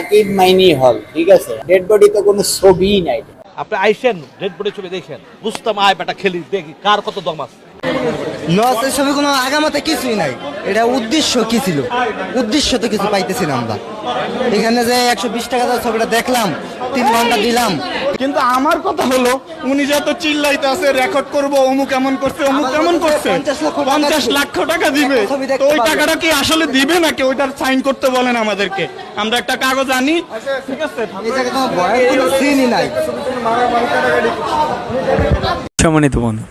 সাকিব মাইনি হল, ঠিক আছে। ডেড বডি তো কোনো ছবিই নাই। আপনি আইসেন ডেড বডি ছবি দেখেন, বুঝতাম আয় বেটা খেলি দেখি কার কত দম আছে। লসের ছবি কোনো আগামাতে কিছুই নাই। এটা উদ্দেশ্য কি ছিল? উদ্দেশ্য তো কিছু পাইতেছি না আমরা। এখানে যে 120 টাকা দিয়ে ছবিটা দেখলাম, 3 ঘন্টা দিলাম। কিন্তু আমার কথা হলো, উনি যত চিল্লাইতে আছে রেকর্ড করবো, অমুক এমন করছে, অমুক কেমন করছে, 50 লক্ষ টাকা দিবে। তো ওই টাকাটা কি আসলে দিবে নাকি? ওইটার সাইন করতে বলেন আমাদেরকে, আমরা একটা কাগজ আনি, ঠিক আছে। এই জায়গায় কোনো ভয়ের কোনো সিনই নাই। সম্মানিত বন্ধু,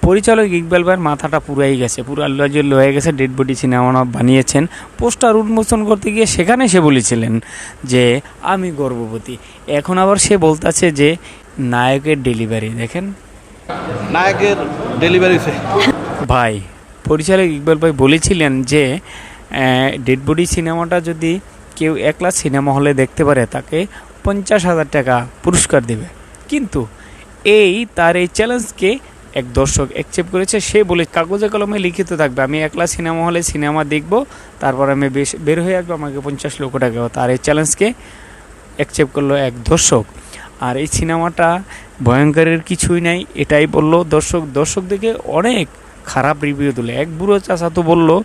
পরিচালক ইকবাল ভাইয়ের মাথাটা পুরাই গেছে, পুরো আল্লাজল হয়ে গেছে। ডেড বডি সিনেমা বানিয়েছেন, পোস্টার উন্মোচন করতে গিয়ে সেখানে সে বলেছিলেন যে আমি গর্ভবতী। এখন আবার সে বলতেছে যে নায়কের ডেলিভারি। দেখেন নায়কের ডেলিভারি ভাই, পরিচালক ইকবাল ভাই বলেছিলেন যে ডেড বডি সিনেমাটা যদি কেউ একলা সিনেমা হলে দেখতে পারে তাকে 50,000 টাকা পুরস্কার দেবে। কিন্তু তার এই চ্যালেঞ্জকে এক দর্শক অ্যাকসেপ্ট করেছে। সে বলে কাগজে কলমে লিখিত থাকবে, আমি একলা সিনেমা হলে সিনেমা দেখব, তারপর আমি বের হয়ে আসবো, আমাকে 50 লক্ষ টাকা। তার এই চ্যালেঞ্জকে অ্যাকসেপ্ট করলো এক দর্শক। আর এই সিনেমাটা ভয়ঙ্করের কিছুই নাই, এটাই বললো দর্শক দেখে অনেক খারাপ রিভিউ দিল। এক বুড়ো চাচা তো বললো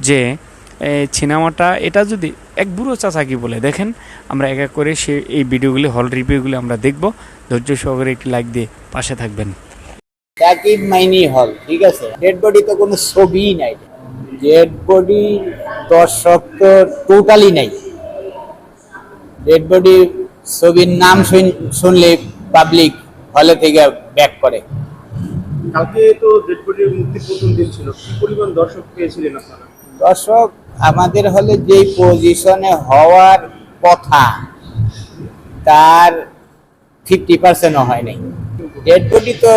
যে সিনেমাটা এটা যদি এক বুড়ো চাচা কি বলে দেখেন, আমরা এক এক করে সে এই ভিডিওগুলি হল রিভিউগুলি আমরা দেখব। ধৈর্য সহকারে একটি লাইক দিয়ে পাশে থাকবেন। সাকিব মাইনি হল, ঠিক আছে। ডেড বডি তো কোনো ছবিই নাই। ডেড বডি দর্শক তো টোটালি নাই। ডেড বডি ছবির নাম শুনলে পাবলিক হলে থেকে ব্যাক করে। কালকে তো ডেড বডির মুক্তির প্রথম দিন ছিল, কি পরিমাণ দর্শক পেয়েছিলেন আপনারা? দর্শক আমাদের হলে যে পজিশনে হওয়ার কথা তার 50%ও হয় নাই। ডেড বডি তো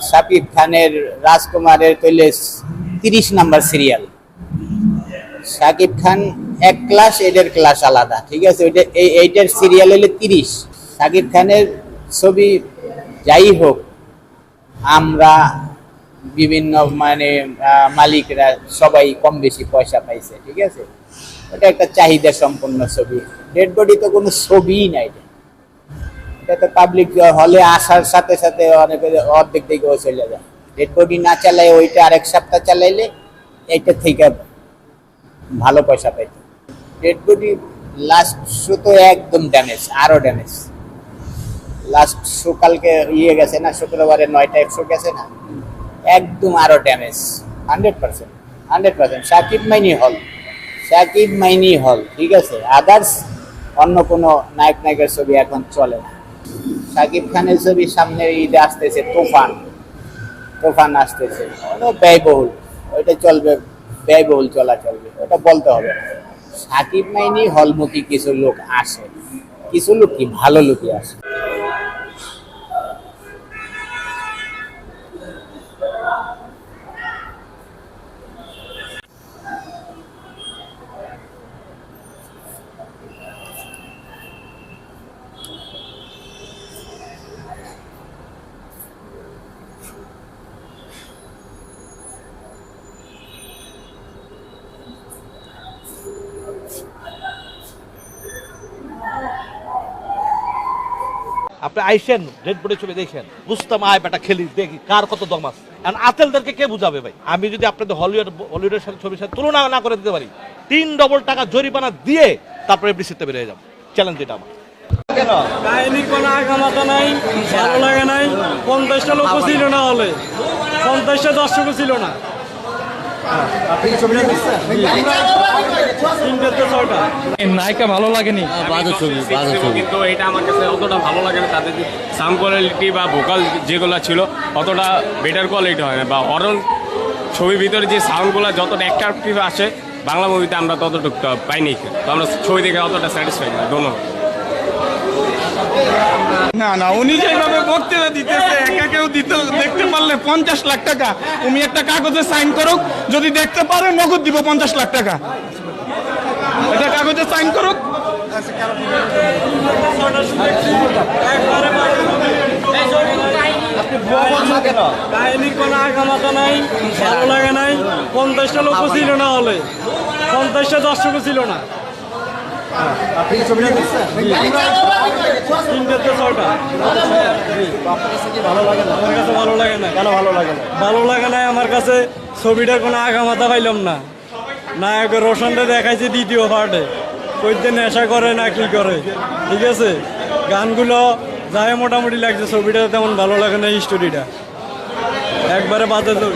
শাকিব খানের রাজকুমারের তৈলে 30 নাম্বার সিরিয়াল। শাকিব খান এক ক্লাস, এদের ক্লাস আলাদা, ঠিক আছে। এইটার সিরিয়াল হলে 30। শাকিব খানের ছবি যাই হোক, আমরা বিভিন্ন মালিকরা সবাই কম বেশি পয়সা পাইছে, ঠিক আছে। ওটা একটা চাহিদা সম্পন্ন ছবি। ডেড বডি তো কোনো ছবিই নাই। এটা তো পাবলিক হলে আসার সাথে সাথে অনেকে অর্ধেক দিকেও চলে যায়। ডেড বডি না চালাই ওইটা আরেক সপ্তাহ চালাইলে এইটা থেকে ভালো পয়সা পাইত। ডেড বডি লাস্ট শো তো একদম ড্যামেজ, আরো ড্যামেজ। লাস্ট শো কালকে গেছে না, শুক্রবারে 9টা শো গেছে না, একদম আরো ড্যামেজ। 100%। সাকিব মাইনি হল, ঠিক আছে। আদার্স অন্য কোনো নায়কের ছবি এখন চলে না। সাকিব খানের ছবি সামনে ঈদে আসতেছে, তুফান আসতেছে, ব্যয়বহুল। ওইটা চলবে, ব্যয়বহুল চলবে, ওটা বলতে হবে। সাকিব মাইনি হলমুখী কিছু লোক আসে, কিছু লোক কি ভালো লোকই আসে। আপনি আইসেন ডেড বডি ছবি দেখেন, বুঝতাম আয় বেটা খেলি দেখি কার কত দম আছে। এখন আতেলদেরকে কে বুঝাবে ভাই? আমি যদি আপনাদের হলিউডের সাথে ছবির সাথে তুলনা না করে দিতে পারি, 3 ডবল টাকা জরিমানা দিয়ে তারপরে এফডিসিতে বেরিয়ে যাবো। চ্যালেঞ্জ এটা আমার। কেন কাহিনী কোনো আগামাতা নাই, ভালো লাগে নাই। 50টা লোক ছিল না হলে, 50টা দর্শকও ছিল না। নায়িকা ভালো লাগেনি, কিন্তু এটা আমার কাছে অতটা ভালো লাগে না। তাদের সাউন্ড কোয়ালিটি বা ভোকাল যেগুলো ছিল অতটা বেটার কোয়ালিটি হয় না, বা অরল ছবির ভিতরে যে সাউন্ডগুলো যতটা অ্যাট্রাকটিভ আসে বাংলা মুভিতে আমরা ততটুকু পাইনি। তো আমরা ছবি দেখে অতটা স্যাটিসফাইড না। ধন্যবাদ। না, উনি যেভাবে বক্তৃতা দিতেছে, একা কেউ দেখতে পারলে 50 লাখ টাকা। উনি একটা কাগজে সাইন করুক, যদি দেখতে পারে নগদ দিব 50 লাখ টাকা। এটা কাগজে সাইন করুক। কাহিনী কোনো আগামাতা নাই, ভালো লাগে নাই। 50টা লোক ছিল না হলে, 50টা দর্শকও ছিল না। আপনি কি ছবিটা দেখছেন? তিনটাতে 6টা। আপনার কাছে কি ভালো লাগে না? আমার কাছে ভালো লাগে না। কেন ভালো লাগে না? ভালো লাগে না আমার কাছে ছবিটার কোনো আগামাথা পাইলাম না। নায়কের রোশনটা দেখাইছে দ্বিতীয় পার্টে, কইতে নেশা করে না কি করে, ঠিক আছে। গানগুলো যায় মোটামুটি লাগছে, ছবিটা তেমন ভালো লাগে না, স্টোরিটা একবারে বাজে ছবি।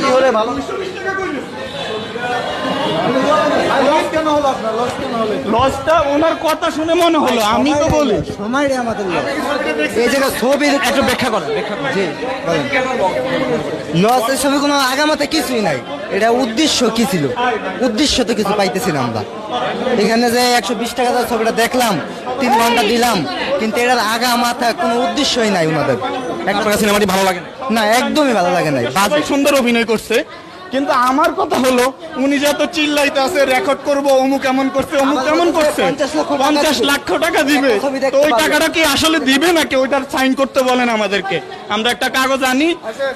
লসটা ওনার কথা শুনে মনে হলো, আমি তো বলি সময় রে আমাদের লস। এই জায়গায় ছবি একটু ব্যাখ্যা করেন। জি বলেন। লসের ছবি কোনো আগামাতে কিছুই নাই। এটা উদ্দেশ্য কি ছিল? উদ্দেশ্য তো কিছু পাইতেছি না আমরা। এখানে যে 120 টাকা দিয়ে ছবিটা দেখলাম, 3 ঘন্টা দিলাম, কিন্তু এটার আগা মাথা কোনো উদ্দেশ্যই নাই ওনাদের। একটা সিনেমাটি ভালো লাগে না, একদমই ভালো লাগে নাই। বাজে। সবাই সুন্দর অভিনয় করছে, কিন্তু আমার কথা হলো উনি যত চিল্লাইতে আছে রেকর্ড করবো, অমুক এমন করছে, অমুক কেমন করছে, 50 লক্ষ টাকা দিবে, তো ওই টাকাটা কি আসলে দিবে নাকি? ওইটার সাইন করতে বলেন আমাদেরকে, আমরা একটা কাগজ আনি,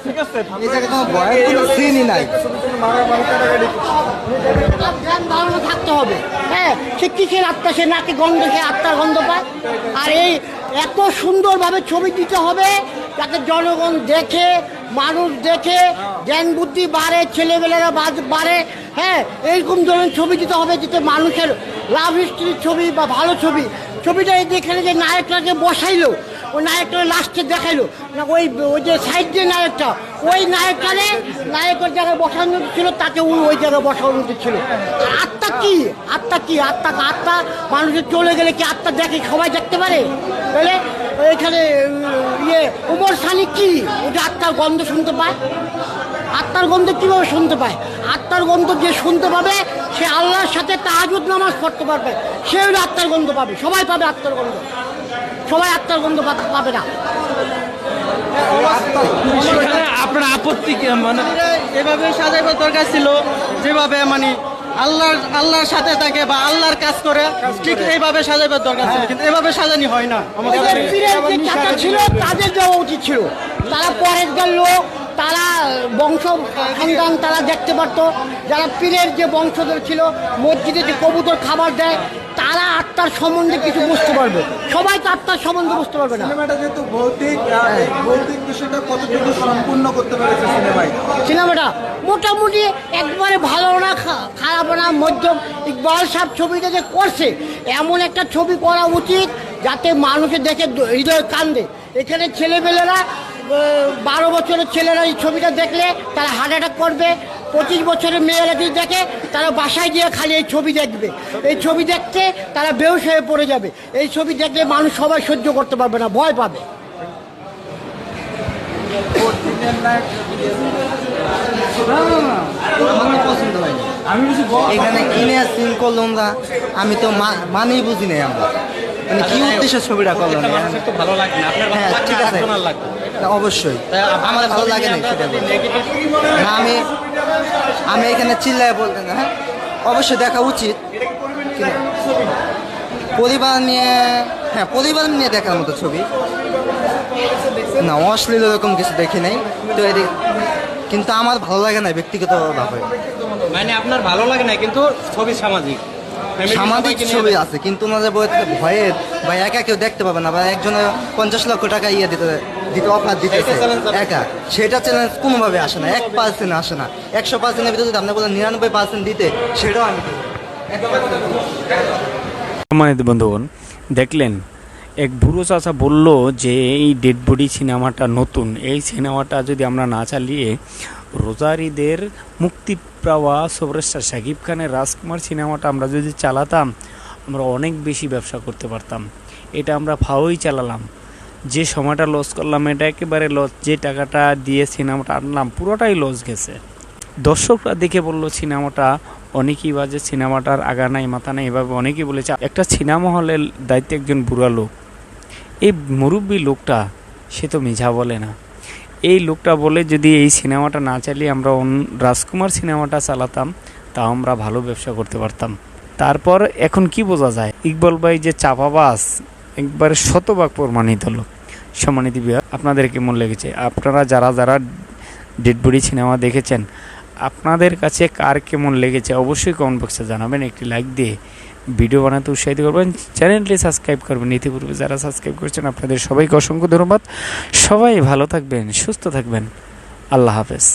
ঠিক আছে। এই জায়গায় কোনো ভয়ের কোনো সিনই নাই। জ্ঞান ধারণা থাকতে হবে। হ্যাঁ, সে কিসের আত্মা, সে নাকি গন্ধ, সে আত্মার গন্ধ পায়। আর এই এত সুন্দরভাবে ছবি দিতে হবে যাতে জনগণ দেখে, মানুষ দেখে, জ্ঞান বুদ্ধি বাড়ে, ছেলেবেলেরা বাড়ে। হ্যাঁ, এইরকম ধরনের ছবি দিতে হবে যাতে মানুষের লাভ হিস্ট্রির ছবি বা ভালো ছবি। ছবিটা এখানে যে নায়কটাকে বসাইলো, ওই নায়কটা লাস্টে দেখাইলো না, ওই যে সাইড যে নায়কটা, ওই নায়কের জায়গায় বসানো ছিল, তাকে ওই জায়গায় বসানো ছিল। আত্মা কি? আত্মা মানুষের চলে গেলে কি আত্মা দেখে? সবাই দেখতে পারে? তাহলে এখানে ওমর সানি কি ওটা আত্মার গন্ধ শুনতে পায়? আত্মার গন্ধ কিভাবে শুনতে পায়? আত্মার গন্ধ যে শুনতে পাবে সে আল্লাহর সাথে তাহাজ্জুদ নামাজ পড়তে পারবে, সে হলো আত্মার গন্ধ পাবে। সবাই পাবে আত্মার গন্ধ, সবাই আত্মার গন্ধ পাবে না। আপনার আপত্তি কি? মানে এভাবে সাজাইবার দরকার ছিল, যেভাবে মানে আল্লাহর সাথে থাকে বা আল্লাহর কাজ করে, ঠিক এইভাবে সাজাইবার দরকার ছিল, কিন্তু এভাবে সাজানি হয় না। ওই যে পীরের যে চাচা ছিল তাদের দেওয়া উচিত ছিল। তারা পরেশগার লোক, তারা বংশ সন্তান, তারা দেখতে পারতো। যারা পীরের যে বংশধর ছিল, মসজিদে যে কবুতর খাবার দেয়, তারা আত্মার সম্বন্ধে কিছু বুঝতে পারবে। সবাই তো আত্মার সম্বন্ধে বুঝতে পারবে না। সিনেমাটা যেহেতু ভৌতিক বিষয়টা কতটুকু সম্পূর্ণ করতে পেরেছে সিনেমাটা মোটামুটি একবারে ভালো না, খারাপ না, মধ্যম। ইকবাল সাহেব ছবিটা যে করছে, এমন একটা ছবি করা উচিত যাতে মানুষের দেখে হৃদয় কান্দে। এখানে ছেলেমেয়েরা 12 বছরের ছেলেরা এই ছবিটা দেখলে তারা হার্ট অ্যাটাক করবে। 25 বছরের মেয়েরা যদি দেখে তারা বাসায় গিয়ে খালি এই ছবি দেখবে। এই ছবি দেখতে তারা বেহুশ হয়ে পড়ে যাবে। এই ছবি দেখলে মানুষ সবাই সহ্য করতে পারবে না, ভয় পাবে। এখানে কিনে সিন করলাম না, আমি তো মানেই বুঝি নাই আমরা, মানে কি উদ্দেশ্যে ছবিটা করলাম। ভালো লাগে না আপনার? হ্যাঁ ঠিক আছে, অবশ্যই আমার ভালো লাগে না সেটা। না, আমি এখানে চিল্লায় বলতে না, হ্যাঁ অবশ্যই দেখা উচিত। পরিবার নিয়ে, হ্যাঁ পরিবার নিয়ে দেখার মতো ছবি না, অশ্লীল এরকম কিছু দেখি নাই তো। কিন্তু আমার ভালো লাগে না ব্যক্তিগতভাবে। মানে আপনার ভালো লাগে না, কিন্তু ছবি সামাজিক ছবি আছে, কিন্তু ওনাদের ভয়ের বা একা কেউ দেখতে পাবে না, বা একজনের 50 লক্ষ টাকা দিতে অফার দিতেছে একা, সেটা চ্যালেঞ্জ কোনোভাবে আসে না, 1% আসে না। 100%-এর ভিতরে যদি আপনি বলেন 99% দিতে, সেটাও আমি সম্মানিত বন্ধুগণ, দেখলেন এক বুড়ো চাচা বলল যে এই ডেড বডি সিনেমাটা নতুন, এই সিনেমাটা যদি আমরা না চালিয়ে রোজারিদের মুক্তি পাওয়া সুপারস্টার শাকিব খানের রাজকুমার সিনেমাটা আমরা যদি চালাতাম, আমরা অনেক বেশি ব্যবসা করতে পারতাম। এটা আমরা ফাওয়াই চালালাম, যে সময়টা লস করলাম এটা একেবারে লস। যে টাকাটা দিয়ে সিনেমাটা আনলাম পুরোটাই লস গেছে। দর্শকরা দেখে বলল সিনেমাটা অনেকই বাজে, সিনেমাটার আগা নাই মাথা নাই, এভাবে অনেকেই বলেছে। একটা সিনেমা হলের দায়িত্বে একজন বুড়া লোক, এই মুরব্বী লোকটা সে তো মিঝা বলে না। এই লোকটা বলে যদি এই সিনেমাটা না চালিয়ে আমরা রাজকুমার সিনেমাটা চালাতাম, তাও আমরা ভালো ব্যবসা করতে পারতাম। তারপর এখন কি বোঝা যায়, ইকবাল ভাই যে চাপাবাজ একবারে শতভাগ প্রমাণিত হলো। সম্মানিত বিহার, আপনাদের কেমন লেগেছে? আপনারা যারা ডেড বডি সিনেমা দেখেছেন, আপনাদের কাছে কার কেমন লেগেছে অবশ্যই কমেন্ট বক্সে জানাবেন। একটি লাইক দিয়ে ভিডিও বানাতে উৎসাহিত করবেন, চ্যানেলটি সাবস্ক্রাইব করবেন। ইতিপূর্বে যারা সাবস্ক্রাইব করেছেন আপনাদের সবাইকে অসংখ্য ধন্যবাদ। সবাই ভালো থাকবেন, সুস্থ থাকবেন। আল্লাহ হাফেজ।